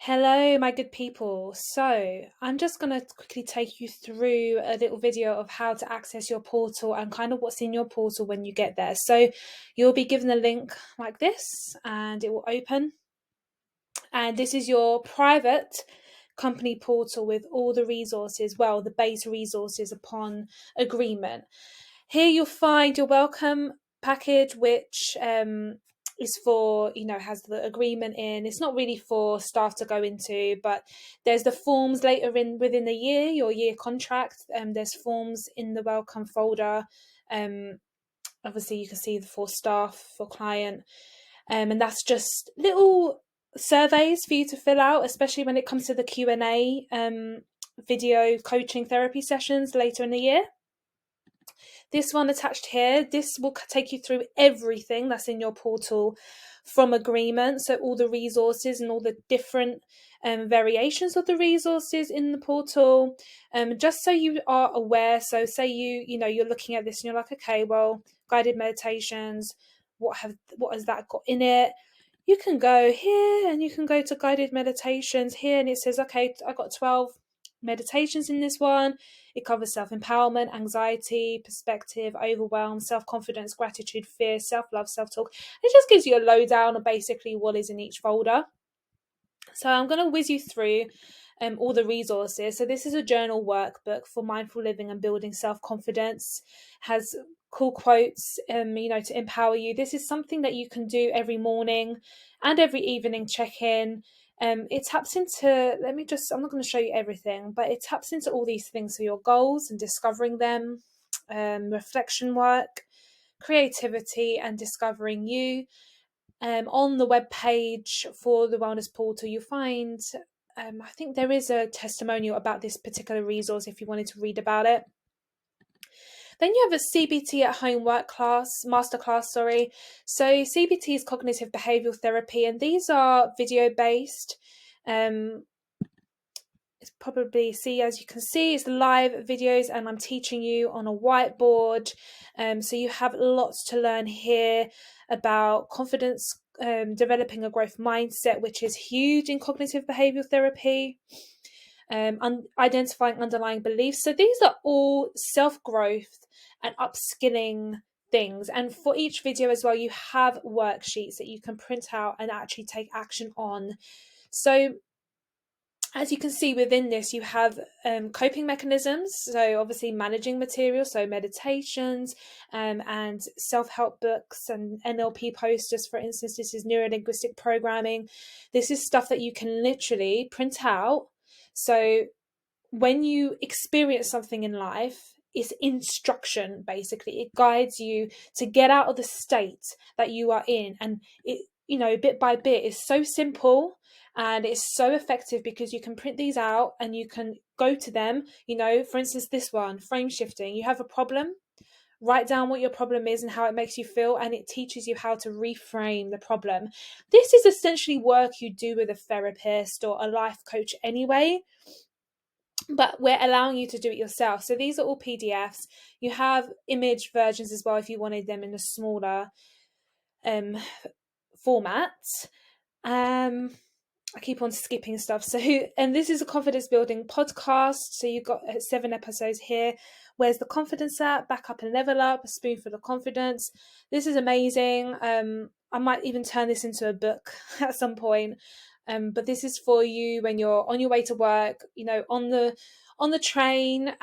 Hello, my good people. So, I'm just going to quickly take you through a little video of how to access your portal and kind of what's in your portal when you get there. So, you'll be given a link like this and it will open. And this is your private company portal with all the resources, well, the base resources upon agreement. Here you'll find your welcome package, which is for, has the agreement in. It's not really for staff to go into, but there's the forms later in within the year, your year contract. There's forms in the welcome folder. Obviously, you can see the for staff, for client, and that's just little surveys for you to fill out, especially when it comes to the Q&A video coaching therapy sessions later in the year. This one attached here, this will take you through everything that's in your portal from agreement. So all the resources and all the different variations of the resources in the portal, just so you are aware. So say you're looking at this and you're like, okay, well, guided meditations, what has that got in it? You can go here and you can go to guided meditations here, and it says, okay, I got 12 meditations in this one. It covers self-empowerment, anxiety, perspective, overwhelm, self-confidence, gratitude, fear, self-love, self-talk. It just gives you a lowdown of basically what is in each folder. So I'm going to whiz you through all the resources. So this is a journal workbook for mindful living and building self-confidence. Has cool quotes, to empower you. This is something that you can do every morning and every evening check-in. It taps into, I'm not going to show you everything, but it taps into all these things. So your goals and discovering them, reflection work, creativity and discovering you. On the web page for the Wellness Portal, you'll find, I think there is a testimonial about this particular resource if you wanted to read about it. Then you have a CBT at home work class, masterclass, sorry. So CBT is cognitive behavioral therapy, and these are video based. It's probably as you can see, it's live videos, and I'm teaching you on a whiteboard. So you have lots to learn here about confidence, developing a growth mindset, which is huge in cognitive behavioral therapy. Identifying underlying beliefs. So these are all self-growth and upskilling things. And for each video as well, you have worksheets that you can print out and actually take action on. So as you can see within this, you have coping mechanisms. So obviously managing material, so meditations and self-help books and NLP posters, for instance. This is neuro-linguistic programming. This is stuff that you can literally print out. So when you experience something in life, it's instruction, basically. It guides you to get out of the state that you are in. And it, bit by bit, is so simple and it's so effective because you can print these out and you can go to them. For instance, this one, frame shifting. You have a problem, write down what your problem is and how it makes you feel, and it teaches you how to reframe the problem. This is essentially work you do with a therapist or a life coach anyway, but we're allowing you to do it yourself. So these are all PDFs. You have image versions as well if you wanted them in a smaller format. I keep on skipping stuff. So, and this is a confidence building podcast. So you've got 7 episodes here. Where's the confidence at? Back up and level up. A spoonful of confidence. This is amazing. I might even turn this into a book at some point. But this is for you when you're on your way to work, on the train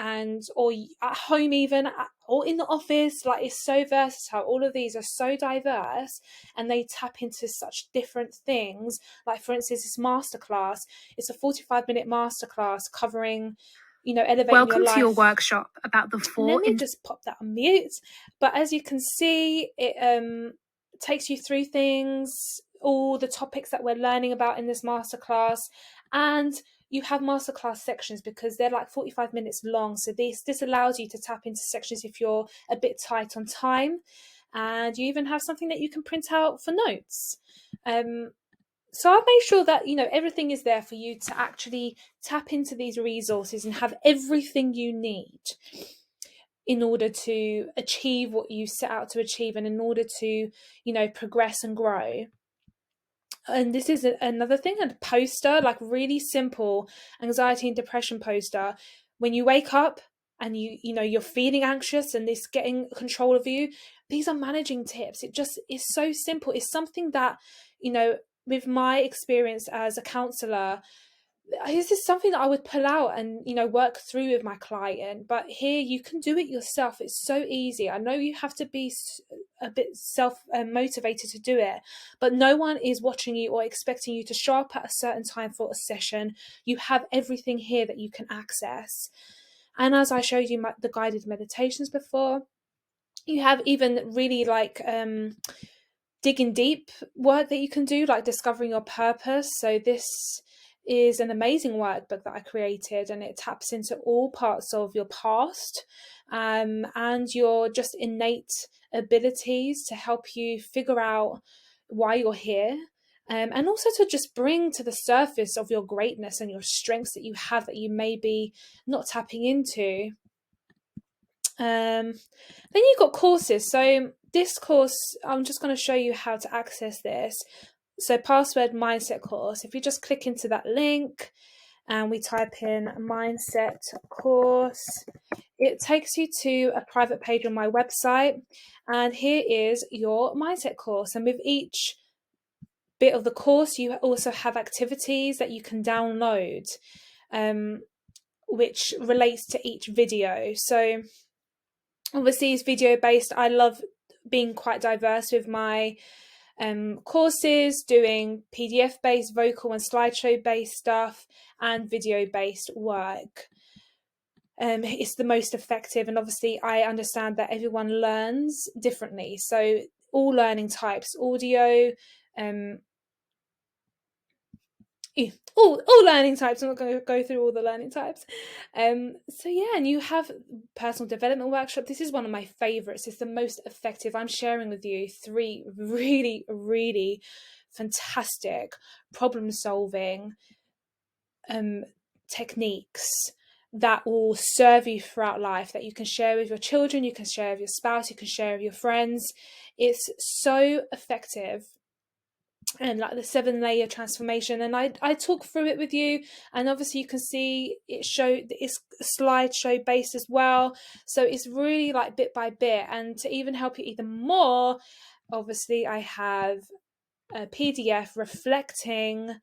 or at home even, or in the office. Like, it's so versatile. All of these are so diverse and they tap into such different things. Like, for instance, this masterclass, it's a 45-minute masterclass covering, elevating Welcome your life. To your workshop about the 4. Let me just pop that on mute. But as you can see, it takes you through things, all the topics that we're learning about in this masterclass. And you have masterclass sections because they're like 45 minutes long. So this allows you to tap into sections if you're a bit tight on time. And you even have something that you can print out for notes. So I've made sure that, everything is there for you to actually tap into these resources and have everything you need in order to achieve what you set out to achieve, and in order to, progress and grow. And this is another thing, a poster, like really simple anxiety and depression poster. When you wake up and you're feeling anxious and this getting control of you, these are managing tips. It just is so simple. It's something that, with my experience as a counselor, this is something that I would pull out and work through with my client. But here you can do it yourself. It's so easy. I know you have to be a bit self motivated to do it, but no one is watching you or expecting you to show up at a certain time for a session. You have everything here that you can access. And as I showed you the guided meditations before, you have even really like digging deep work that you can do, like discovering your purpose. So this is an amazing workbook that I created, and it taps into all parts of your past and your just innate abilities to help you figure out why you're here. And also to just bring to the surface of your greatness and your strengths that you have that you may be not tapping into. Then you've got courses. So this course, I'm just going to show you how to access this. So password mindset course, if you just click into that link and we type in mindset course, it takes you to a private page on my website, and here is your mindset course. And with each bit of the course, you also have activities that you can download, which relates to each video. So obviously it's video based. I love being quite diverse with my courses, doing PDF based, vocal and slideshow based stuff, and video based work. It's the most effective, and obviously I understand that everyone learns differently, so all learning types, audio, all learning types. I'm not going to go through all the learning types. So yeah, and you have personal development workshop. This is one of my favorites. It's the most effective. I'm sharing with you 3 really, really fantastic problem solving techniques that will serve you throughout life, that you can share with your children, you can share with your spouse, you can share with your friends. It's so effective. And like the 7-layer transformation, and I talk through it with you, and obviously you can see it's slideshow based as well, so it's really like bit by bit. And to even help you even more, obviously I have a PDF reflecting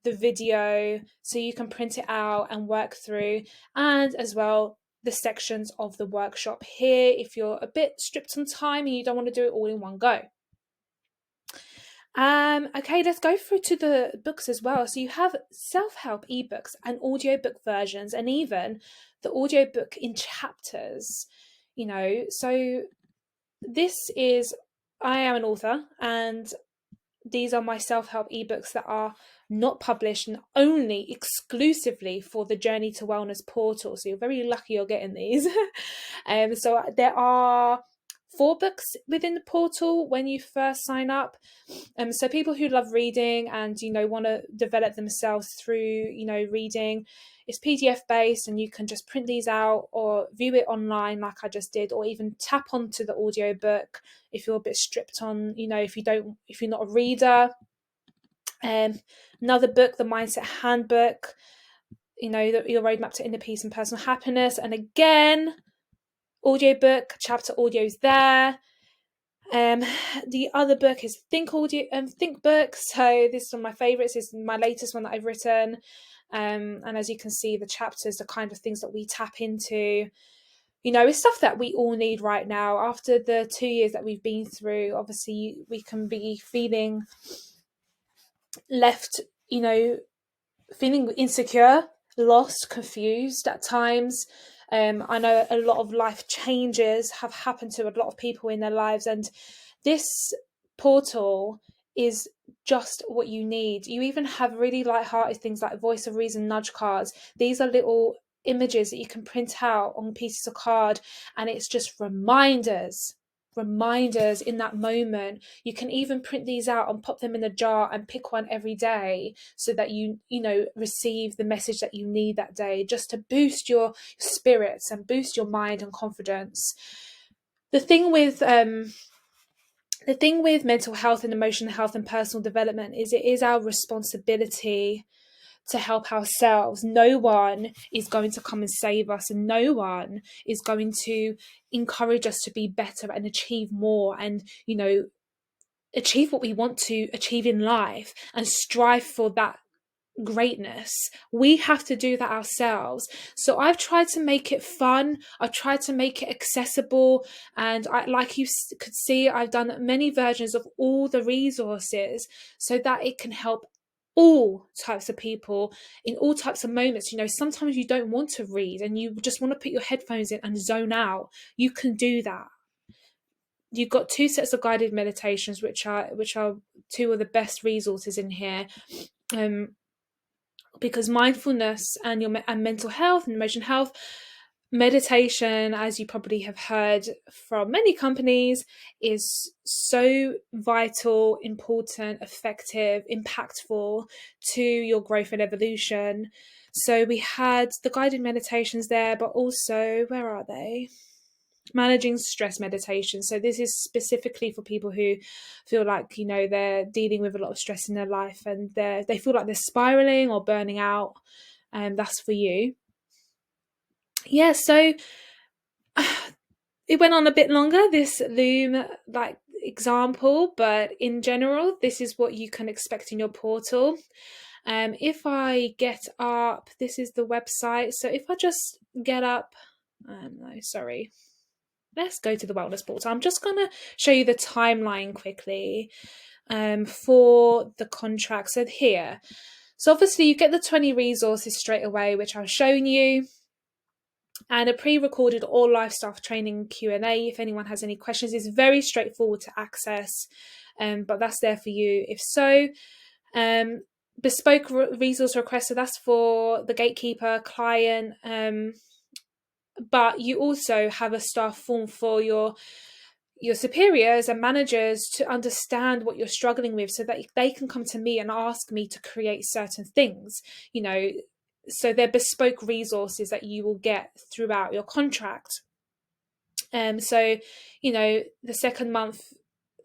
the video so you can print it out and work through, and as well the sections of the workshop here if you're a bit stripped on time and you don't want to do it all in one go. Okay, let's go through to the books as well. So you have self-help ebooks and audiobook versions, and even the audiobook in chapters, So I am an author, and these are my self-help ebooks that are not published and only exclusively for the Journey to Wellness portal. So you're very lucky you're getting these. So there are 4 books within the portal when you first sign up. So people who love reading and want to develop themselves through reading, it's PDF based, and you can just print these out or view it online like I just did, or even tap onto the audiobook if you're a bit stripped on, if you're not a reader. Another book, the Mindset Handbook, your roadmap to inner peace and personal happiness, and again, audiobook, chapter audio's there. The other book is Think Book. So this is one of my favorites. This is my latest one that I've written. And as you can see, the chapters are kind of things that we tap into. It's stuff that we all need right now after the 2 years that we've been through. Obviously, we can be feeling left, feeling insecure, lost, confused at times. I know a lot of life changes have happened to a lot of people in their lives, and this portal is just what you need. You even have really light-hearted things like Voice of Reason nudge cards. These are little images that you can print out on pieces of card, and it's just reminders in that moment. You can even print these out and pop them in a jar and pick one every day so that you receive the message that you need that day, just to boost your spirits and boost your mind and confidence. The thing with The thing with mental health and emotional health and personal development is it is our responsibility to help ourselves. No one is going to come and save us, and no one is going to encourage us to be better and achieve more and, achieve what we want to achieve in life and strive for that greatness. We have to do that ourselves. So I've tried to make it fun. I've tried to make it accessible. And like you could see, I've done many versions of all the resources so that it can help all types of people in all types of moments. Sometimes you don't want to read and you just want to put your headphones in and zone out. You can do that. You've got 2 sets of guided meditations, which are 2 of the best resources in here. Because mindfulness and mental health and emotional health, meditation, as you probably have heard from many companies, is so vital, important, effective, impactful to your growth and evolution. So we had the guided meditations there, but also, where are they? Managing stress meditation. So this is specifically for people who feel like they're dealing with a lot of stress in their life and they feel like they're spiraling or burning out, and that's for you. So it went on a bit longer, this Loom example, but in general this is what you can expect in your portal. If I get up, this is the website. So if I just get up, let's go to the wellness portal. I'm just going to show you the timeline quickly for the contract. So here, obviously you get the 20 resources straight away, which I've shown you, and a pre-recorded all life staff training Q&A. If anyone has any questions, it's very straightforward to access, but that's there for you if so. Bespoke resource request, so that's for the gatekeeper client, but you also have a staff form for your superiors and managers to understand what you're struggling with so that they can come to me and ask me to create certain things. So they're bespoke resources that you will get throughout your contract. So the second month,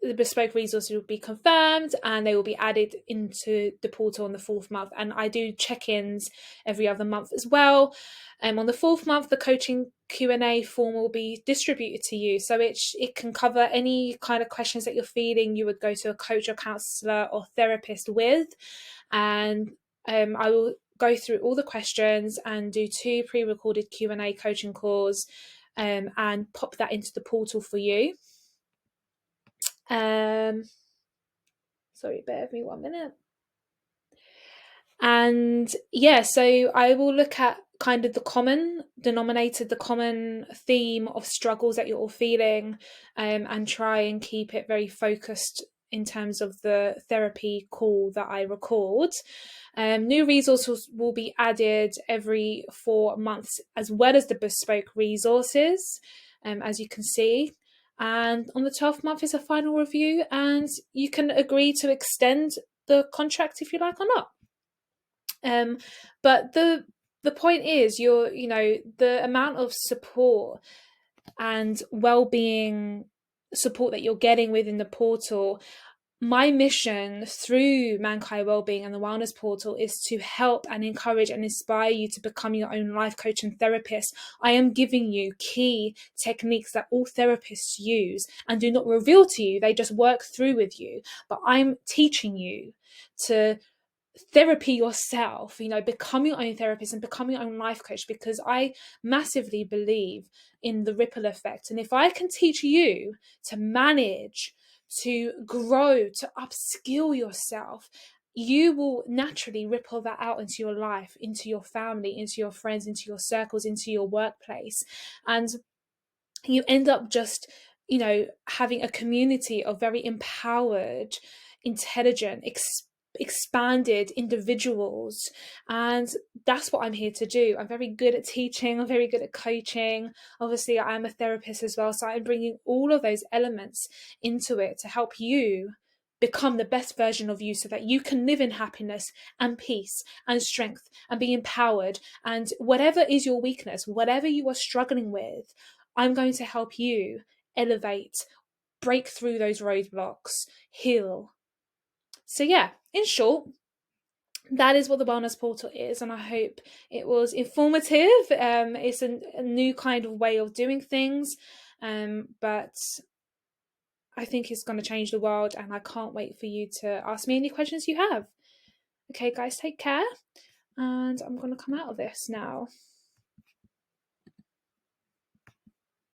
the bespoke resources will be confirmed and they will be added into the portal on the 4th month. And I do check-ins every other month as well. On the 4th month, the coaching Q&A form will be distributed to you. So it can cover any kind of questions that you're feeling you would go to a coach or counsellor or therapist with. And I will go through all the questions and do 2 pre-recorded Q&A coaching calls and pop that into the portal for you. Sorry, bear with me 1 minute. And so I will look at kind of the common denominator, the common theme of struggles that you're all feeling, and try and keep it very focused in terms of the therapy call that I record. New resources will be added every 4 months, as well as the bespoke resources, as you can see. And on the 12th month is a final review, and you can agree to extend the contract if you like or not. But the point is, the amount of support and well-being support that you're getting within the portal. My mission through Mankind Wellbeing and the Wellness Portal is to help and encourage and inspire you to become your own life coach and therapist. I am giving you key techniques that all therapists use and do not reveal to you. They just work through with you. But I'm teaching you to therapy yourself, become your own therapist and become your own life coach, because I massively believe in the ripple effect. And if I can teach you to manage, to grow, to upskill yourself, you will naturally ripple that out into your life, into your family, into your friends, into your circles, into your workplace. And you end up just, having a community of very empowered, intelligent, expanded individuals. And that's what I'm here to do. I'm very good at teaching. I'm very good at coaching. Obviously, I'm a therapist as well. So I'm bringing all of those elements into it to help you become the best version of you so that you can live in happiness and peace and strength and be empowered. And whatever is your weakness, whatever you are struggling with, I'm going to help you elevate, break through those roadblocks, heal. So yeah, in short, that is what the wellness portal is, and I hope it was informative. It's a new kind of way of doing things, but I think it's going to change the world, and I can't wait for you to ask me any questions you have. Okay, guys, take care, and I'm going to come out of this now.